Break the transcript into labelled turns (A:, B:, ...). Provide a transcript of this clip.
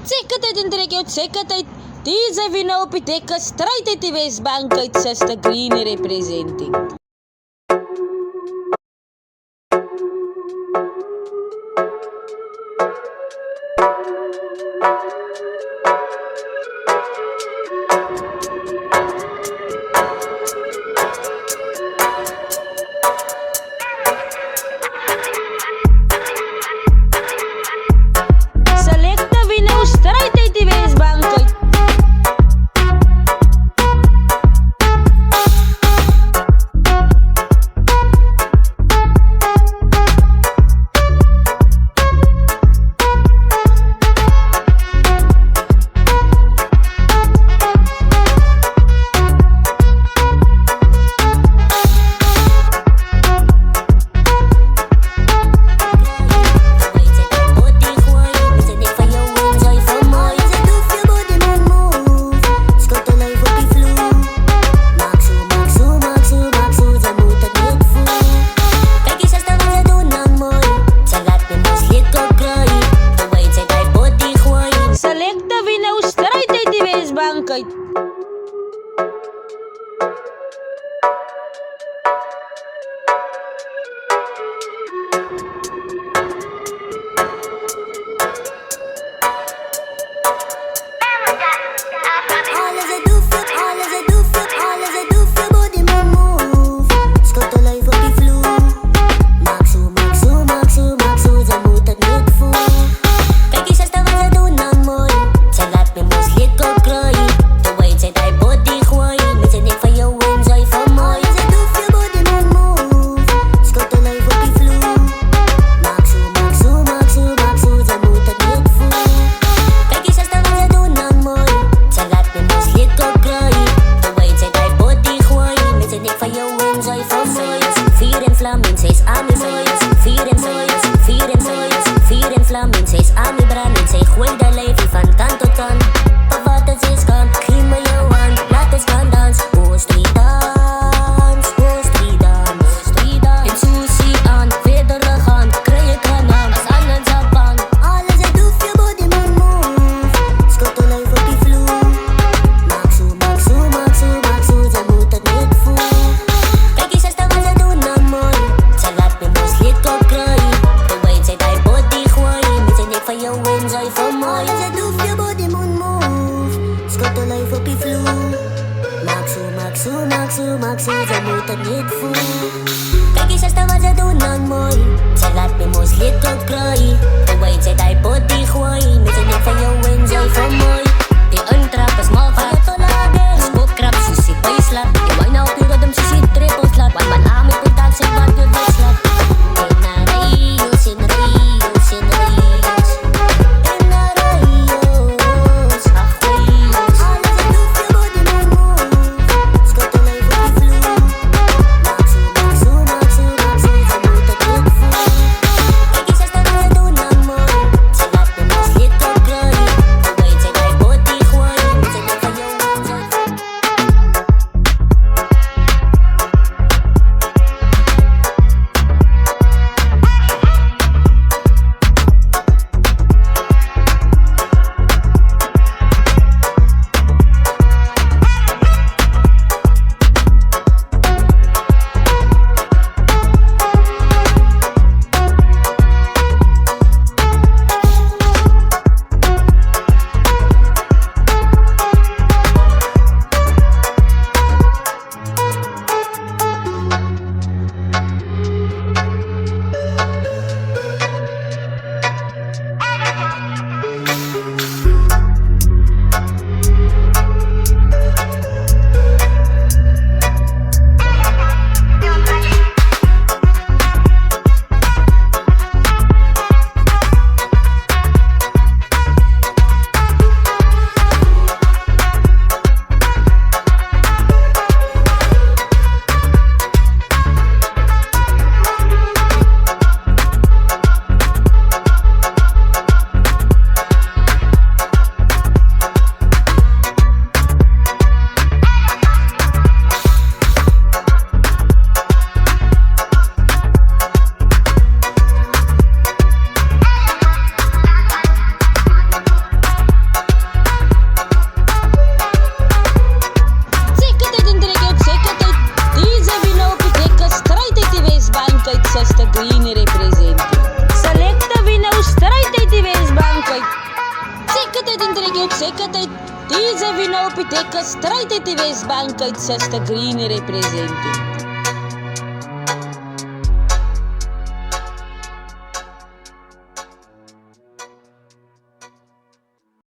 A: Zekerheid en trek uit zekerheid. Deze winnaar op het strijd uit de Westbank uit 6 Green representing.
B: Ze moet het niet voelen. Kijk eens wat ze doen dan mooi. Ze laat me moos lid op krooi. De weet ze die body gooi. Met een nek van jou en zij van mooi. Die untrap is mal van je tolade. Spookkrap, sushi, bijslap. Je wijn nou op je rhythm, sushi, triple slap. Want mijn arm is contact, zeg wat je wegslap. In naar Rios, in Rios, in Rios. In naar Rios, ach Rios. Alles het doet je body man move. Schat al even op die vloer. Maak zo, ze moet het niet voelen. Kijk eens wat ze doen dan mooi. Ze laat me moos lid op krooi.
A: sa sta green representi. Selecta vina ustrai ti West Bank. Sekat in trigger sekat tiza vina opitekas strai ti West Bank sa sta green representi.